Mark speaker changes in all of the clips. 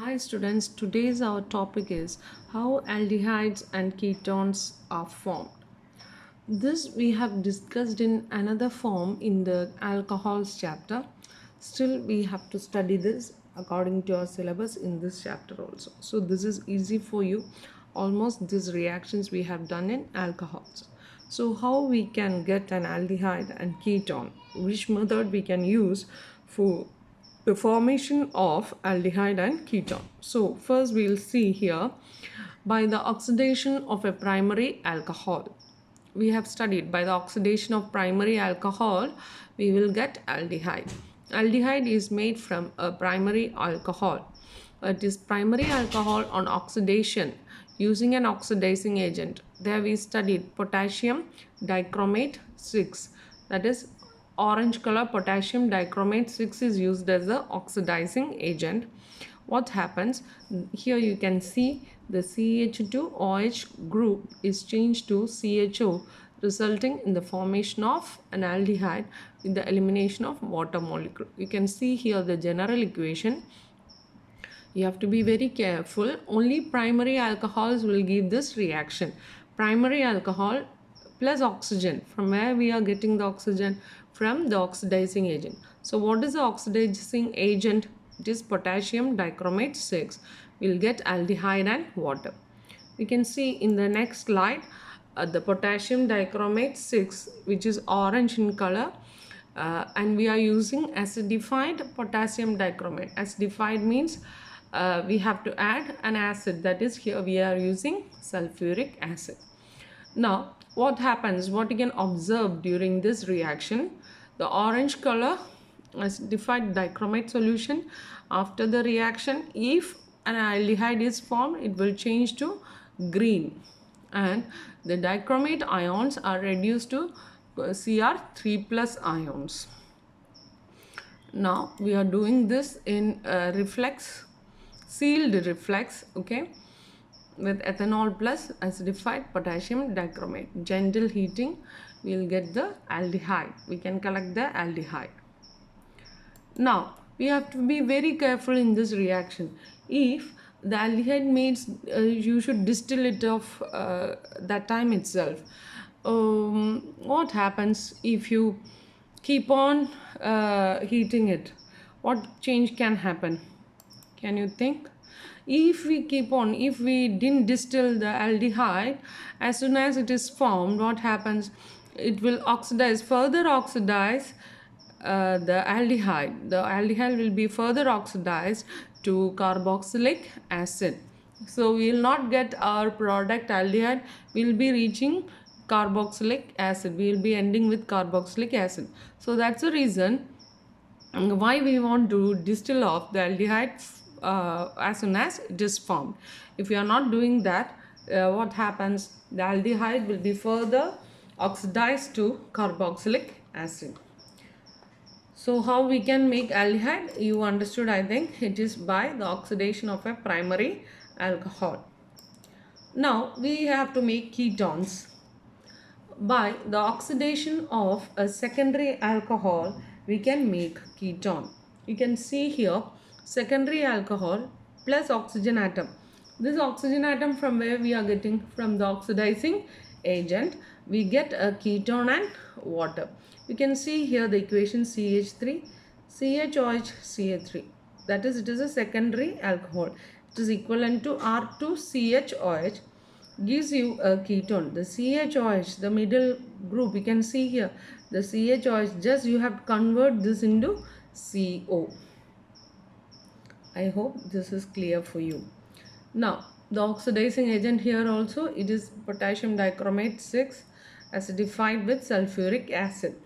Speaker 1: Hi students, today's our topic is how aldehydes and ketones are formed. This we have discussed in another form in the alcohols chapter. Still we have to study this according to our syllabus in this chapter also. So this is easy for you. Almost these reactions we have done in alcohols. So how we can get an aldehyde and ketone? Which method we can use for the formation of aldehyde and ketone? So first we'll see here by the oxidation of a primary alcohol. We have studied by the oxidation of primary alcohol we will get aldehyde. Aldehyde is made from a primary alcohol. It is primary alcohol on oxidation using an oxidizing agent. There we studied potassium dichromate 6, that is orange color potassium dichromate 6 is used as the oxidizing agent. What happens here, you can see the CH2OH group is changed to CHO, resulting in the formation of an aldehyde with the elimination of water molecule. You can see here the general equation. You have to be very careful. Only primary alcohols will give this reaction. Primary alcohol plus oxygen. From where we are getting the oxygen? From the oxidizing agent. So what is the oxidizing agent? It is potassium dichromate 6. We'll get aldehyde and water. We can see in the next slide the potassium dichromate 6, which is orange in color, and we are using acidified potassium dichromate. Acidified means we have to add an acid, that is here we are using sulfuric acid. Now what happens, what you can observe during this reaction, the orange color acidified dichromate solution, after the reaction if an aldehyde is formed it will change to green and the dichromate ions are reduced to Cr3 plus ions. Now we are doing this in reflex, sealed reflex, okay, with ethanol plus acidified potassium dichromate. Gentle heating, we will get the aldehyde. We can collect the aldehyde. Now we have to be very careful in this reaction. If the aldehyde means you should distill it off that time itself. What happens if you keep on heating it? What change can happen? Can you think? If we keep on, if we didn't distill the aldehyde, as soon as it is formed, what happens? It will oxidize, further oxidize the aldehyde. The aldehyde will be further oxidized to carboxylic acid. So we will not get our product aldehyde, we will be reaching carboxylic acid. We will be ending with carboxylic acid. So that's the reason why we want to distill off the aldehyde as soon as it is formed. If we are not doing that, what happens? The aldehyde will be further oxidized to carboxylic acid. So how we can make aldehyde? You understood, I think. It is by the oxidation of a primary alcohol. Now we have to make ketones. By the oxidation of a secondary alcohol, we can make ketone. You can see here secondary alcohol plus oxygen atom. This oxygen atom from where we are getting? From the oxidizing agent. We get a ketone and water. You can see here the equation CH3, CHOH, CH3. That is, it is a secondary alcohol. It is equivalent to R2CHOH, gives you a ketone. The CHOH, the middle group, you can see here the CHOH, just you have to convert this into CO. I hope this is clear for you. Now the oxidizing agent here also, it is potassium dichromate 6 acidified with sulfuric acid.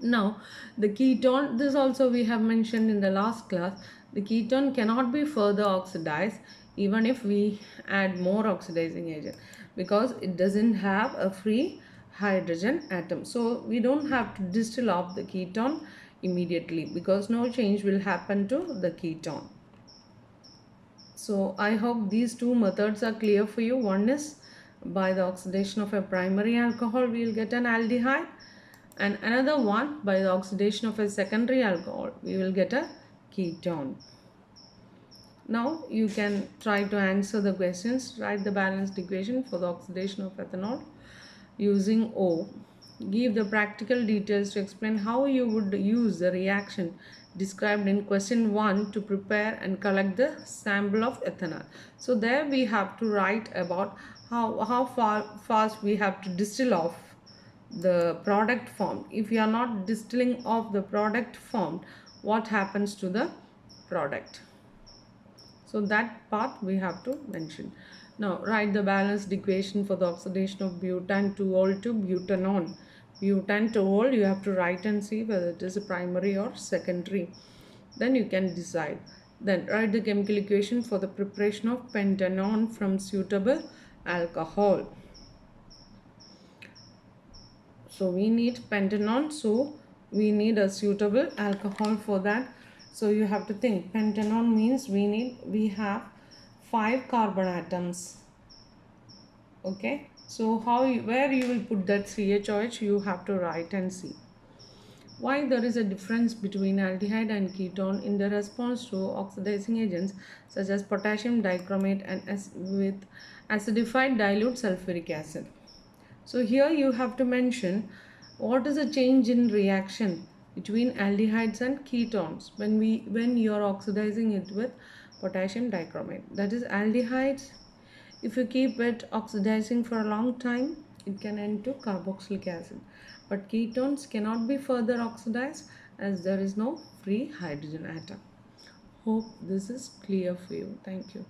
Speaker 1: Now the ketone, this also we have mentioned in the last class, the ketone cannot be further oxidized even if we add more oxidizing agent, because it doesn't have a free hydrogen atom. So we don't have to distill off the ketone immediately, because no change will happen to the ketone. So I hope these two methods are clear for you. One is by the oxidation of a primary alcohol we will get an aldehyde, and another one by the oxidation of a secondary alcohol we will get a ketone. Now you can try to answer the questions. Write the balanced equation for the oxidation of ethanol using O. Give the practical details to explain how you would use the reaction described in question 1 to prepare and collect the sample of ethanol. So there we have to write about how fast we have to distill off the product formed. If you are not distilling off the product formed, what happens to the product? So that part we have to mention. Now write the balanced equation for the oxidation of butan-2-ol to butanone. Butan-2-ol you have to write and see whether it is a primary or secondary. Then you can decide. Then write the chemical equation for the preparation of pentanone from suitable alcohol. So we need pentanone, so we need a suitable alcohol for that. So you have to think pentanone means we have 5 carbon atoms. Okay, so where you will put that CHOH you have to write and see. Why there is a difference between aldehyde and ketone in the response to oxidizing agents such as potassium dichromate and with acidified dilute sulfuric acid. So here you have to mention what is the change in reaction between aldehydes and ketones when you are oxidizing it with potassium dichromate. That is aldehydes. If you keep it oxidizing for a long time, it can end to carboxylic acid. But ketones cannot be further oxidized as there is no free hydrogen atom. Hope this is clear for you. Thank you.